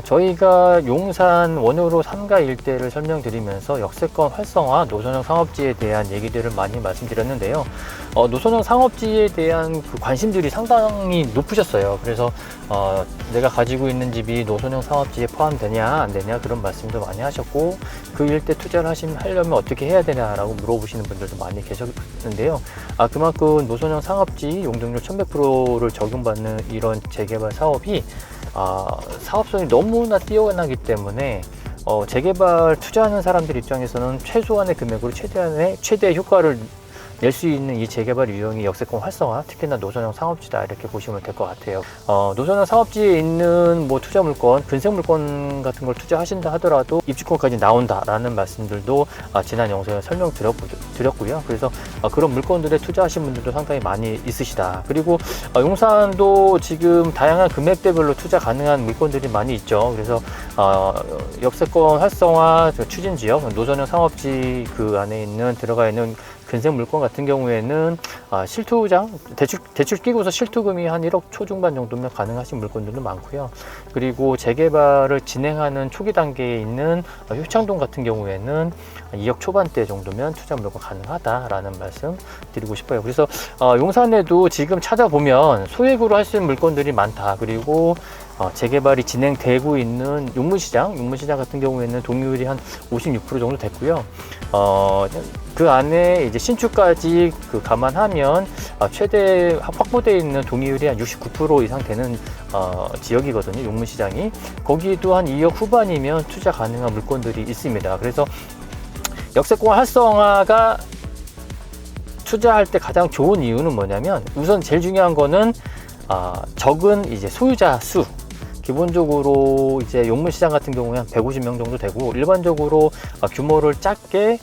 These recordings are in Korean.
저희가 용산 원효로 3가 일대를 설명드리면서 역세권 활성화, 노선형 상업지에 대한 얘기들을 많이 말씀드렸는데요. 노선형 상업지에 대한 그 관심들이 상당히 높으셨어요. 그래서 내가 가지고 있는 집이 노선형 상업지에 포함되냐 안 되냐 그런 말씀도 많이 하셨고, 그 일대 투자를 하려면 어떻게 해야 되냐라고 물어보시는 분들도 많이 계셨는데요. 그만큼 노선형 상업지 용적률 1100%를 적용받는 이런 재개발 사업이 사업성이 너무나 뛰어나기 때문에 재개발 투자하는 사람들 입장에서는 최소한의 금액으로 최대의 효과를 낼 수 있는 이 재개발 유형이 역세권 활성화, 특히나 노선형 상업지다 이렇게 보시면 될 것 같아요. 노선형 상업지에 있는 뭐 투자 물건, 근생 물건 같은 걸 투자하신다 하더라도 입주권까지 나온다라는 말씀들도 지난 영상에 설명드렸고요. 그래서 그런 물건들에 투자하신 분들도 상당히 많이 있으시다. 그리고 용산도 지금 다양한 금액대별로 투자 가능한 물건들이 많이 있죠. 그래서 역세권 활성화 추진 지역, 노선형 상업지 그 안에 들어가 있는 근생 물건 같은 경우에는 실투장, 대출 끼고서 실투금이 한 1억 초중반 정도면 가능하신 물건들도 많고요. 그리고 재개발을 진행하는 초기 단계에 있는 효창동 같은 경우에는 2억 초반대 정도면 투자 물건 가능하다라는 말씀 드리고 싶어요. 그래서 용산에도 지금 찾아보면 소액으로 할 수 있는 물건들이 많다. 그리고 재개발이 진행되고 있는 용문시장 같은 경우에는 동의율이 한 56% 정도 됐고요. 그 안에 이제 신축까지 감안하면 최대 확보되어 있는 동의율이 한 69% 이상 되는 지역이거든요. 용문시장이. 거기도 한 2억 후반이면 투자 가능한 물건들이 있습니다. 그래서 역세권 활성화가 투자할 때 가장 좋은 이유는 뭐냐면, 우선 제일 중요한 거는 적은 이제 소유자 수. 기본적으로 이제 용문시장 같은 경우에 한 150명 정도 되고, 일반적으로 규모를 작게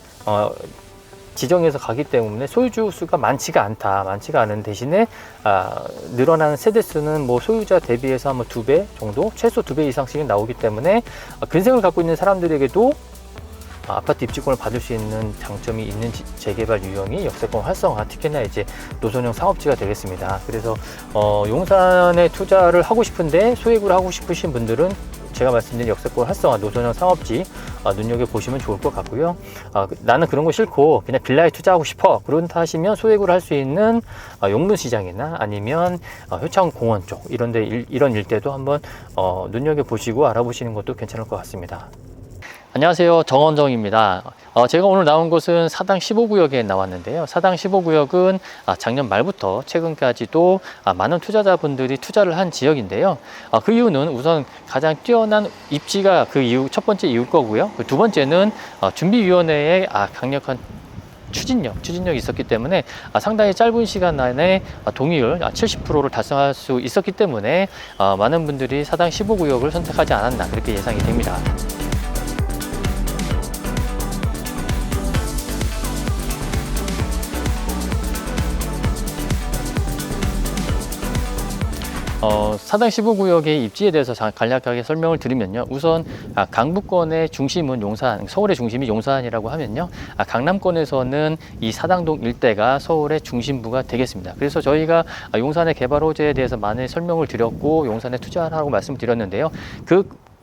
지정해서 가기 때문에 소유주 수가 많지가 않은 대신에 늘어나는 세대 수는 뭐 소유자 대비해서 한 2배 정도, 최소 2배 이상씩은 나오기 때문에 근생을 갖고 있는 사람들에게도 아파트 입주권을 받을 수 있는 장점이 있는 재개발 유형이 역세권 활성화, 특히나 이제 노선형 상업지가 되겠습니다. 그래서 용산에 투자를 하고 싶은데 소액으로 하고 싶으신 분들은 제가 말씀드린 역세권 활성화, 노선형 상업지 눈여겨보시면 좋을 것 같고요. 나는 그런 거 싫고 그냥 빌라에 투자하고 싶어, 그런다 하시면 소액으로 할 수 있는 용문시장이나 아니면 효창공원 쪽 이런 일대도 한번 눈여겨보시고 알아보시는 것도 괜찮을 것 같습니다. 안녕하세요, 정원정입니다. 제가 오늘 나온 곳은 사당 15구역에 나왔는데요. 사당 15구역은 작년 말부터 최근까지도 많은 투자자분들이 투자를 한 지역인데요. 그 이유는 우선 가장 뛰어난 입지가 첫 번째 이유일 거고요. 두 번째는 준비위원회의 강력한 추진력이 있었기 때문에 상당히 짧은 시간 안에 동의율 70%를 달성할 수 있었기 때문에 많은 분들이 사당 15구역을 선택하지 않았나, 그렇게 예상이 됩니다. 사당 15구역의 입지에 대해서 간략하게 설명을 드리면요. 우선 강북권의 중심은 용산, 서울의 중심이 용산이라고 하면요. 강남권에서는 이 사당동 일대가 서울의 중심부가 되겠습니다. 그래서 저희가 용산의 개발 호재에 대해서 많이 설명을 드렸고 용산에 투자하라고 말씀드렸는데요.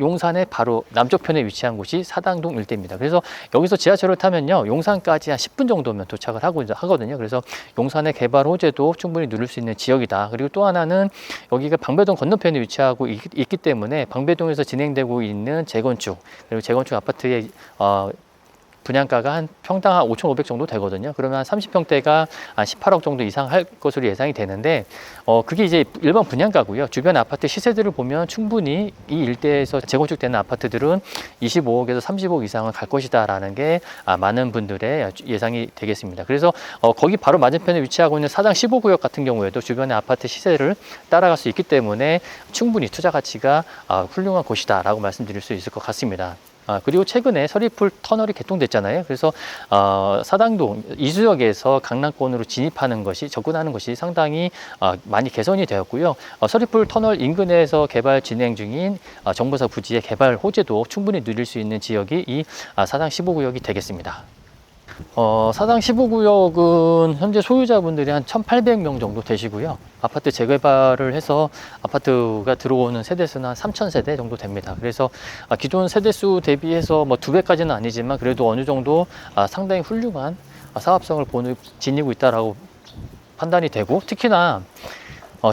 용산의 바로 남쪽 편에 위치한 곳이 사당동 일대입니다. 그래서 여기서 지하철을 타면요, 용산까지 한 10분 정도면 도착을 하거든요. 그래서 용산의 개발 호재도 충분히 누릴 수 있는 지역이다. 그리고 또 하나는 여기가 방배동 건너편에 위치하고 있기 때문에 방배동에서 진행되고 있는 재건축, 그리고 재건축 아파트의 분양가가 한 평당 한 5,500 정도 되거든요. 그러면 한 30평대가 한 18억 정도 이상 할 것으로 예상이 되는데, 그게 이제 일반 분양가고요. 주변 아파트 시세들을 보면 충분히 이 일대에서 재건축되는 아파트들은 25억에서 30억 이상은 갈 것이다라는 게 많은 분들의 예상이 되겠습니다. 그래서 거기 바로 맞은편에 위치하고 있는 사당 15구역 같은 경우에도 주변의 아파트 시세를 따라갈 수 있기 때문에 충분히 투자 가치가 훌륭한 곳이다라고 말씀드릴 수 있을 것 같습니다. 그리고 최근에 서리풀 터널이 개통됐잖아요. 그래서 사당동 이수역에서 강남권으로 접근하는 것이 상당히 많이 개선이 되었고요. 서리풀 터널 인근에서 개발 진행 중인 정보사 부지의 개발 호재도 충분히 누릴 수 있는 지역이 이 사당 15구역이 되겠습니다. 사당 15구역은 현재 소유자분들이 한 1,800명 정도 되시고요. 아파트 재개발을 해서 아파트가 들어오는 세대수는 한 3,000세대 정도 됩니다. 그래서 기존 세대수 대비해서 뭐 2배까지는 아니지만 그래도 어느 정도 상당히 훌륭한 사업성을 지니고 있다라고 판단이 되고, 특히나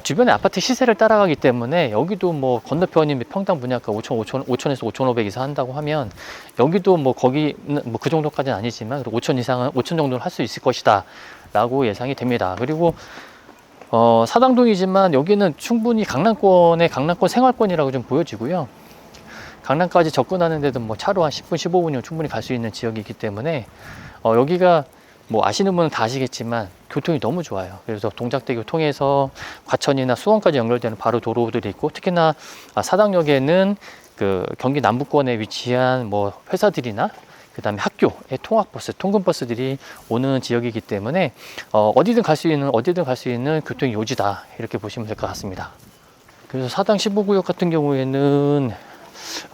주변의 아파트 시세를 따라가기 때문에 여기도 뭐 건너편이 평당 분양가 5천에서 5,500 이상 한다고 하면 여기도 뭐 거기 뭐 그 정도까지는 아니지만 5천 이상은 5천 정도는 할 수 있을 것이다 라고 예상이 됩니다. 그리고 사당동이지만 여기는 충분히 강남권 생활권이라고 좀 보여지고요. 강남까지 접근하는 데도 뭐 차로 한 10분 15분이면 충분히 갈 수 있는 지역이기 때문에 여기가 뭐 아시는 분은 다 아시겠지만 교통이 너무 좋아요. 그래서 동작대교 통해서 과천이나 수원까지 연결되는 바로 도로들이 있고, 특히나 사당역에는 그 경기 남부권에 위치한 뭐 회사들이나 그다음에 학교의 통학버스, 통근버스들이 오는 지역이기 때문에 어디든 갈 수 있는 교통 요지다 이렇게 보시면 될 것 같습니다. 그래서 사당 15구역 같은 경우에는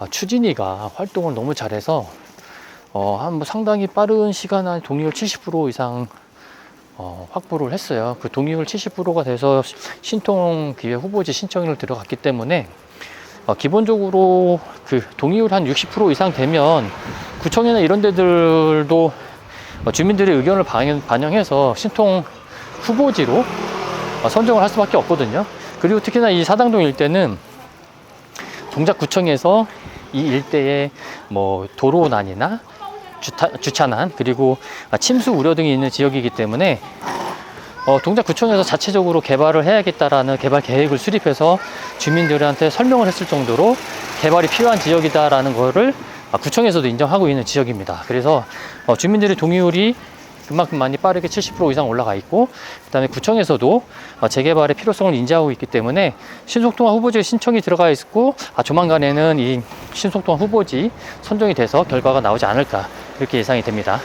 추진위가 활동을 너무 잘해서 한 뭐 상당히 빠른 시간 안에 동의율 70% 이상 확보를 했어요. 그 동의율 70%가 돼서 신통기획 후보지 신청을 들어갔기 때문에 기본적으로 그 동의율 한 60% 이상 되면 구청이나 이런 데들도 주민들의 의견을 반영해서 신통 후보지로 선정을 할 수밖에 없거든요. 그리고 특히나 이 사당동 일대는 동작구청에서 이 일대에 뭐 도로난이나 주차난 그리고 침수 우려 등이 있는 지역이기 때문에 동작구청에서 자체적으로 개발을 해야겠다라는 개발 계획을 수립해서 주민들한테 설명을 했을 정도로 개발이 필요한 지역이다라는 거를 구청에서도 인정하고 있는 지역입니다. 그래서 주민들의 동의율이 그만큼 많이 빠르게 70% 이상 올라가 있고, 그 다음에 구청에서도 재개발의 필요성을 인지하고 있기 때문에 신속통합 후보지 신청이 들어가 있고, 조만간에는 이 신속통합 후보지 선정이 돼서 결과가 나오지 않을까 이렇게 예상이 됩니다.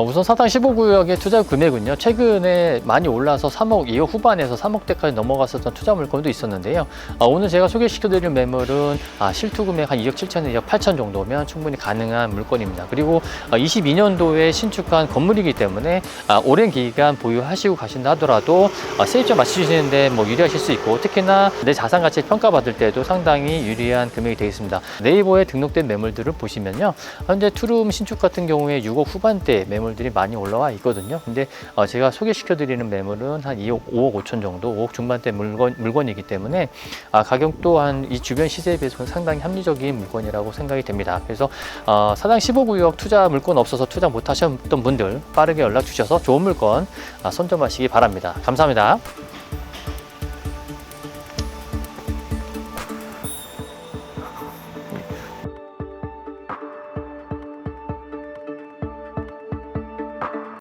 우선 사당 15구역의 투자 금액은요, 최근에 많이 올라서 3억 2억 후반에서 3억대까지 넘어갔었던 투자 물건도 있었는데요. 오늘 제가 소개시켜드릴 매물은 실투 금액 한 2억 7천, 2억 8천 정도면 충분히 가능한 물건입니다. 그리고 22년도에 신축한 건물이기 때문에 오랜 기간 보유하시고 가신다 하더라도 세입자 맞추시는데 뭐 유리하실 수 있고, 특히나 내 자산 가치를 평가받을 때도 상당히 유리한 금액이 되겠습니다. 네이버에 등록된 매물들을 보시면요, 현재 투룸 신축 같은 경우에 6억 후반대 매물들이 많이 올라와 있거든요. 근데 제가 소개시켜 드리는 매물은 한 2억 5억 5천 정도, 5억 중반대 물건이기 때문에 가격도 한 이 주변 시세에 비해서는 상당히 합리적인 물건이라고 생각이 됩니다. 그래서 사당 15구역 투자 물건 없어서 투자 못 하셨던 분들 빠르게 연락 주셔서 좋은 물건 선점하시기 바랍니다. 감사합니다.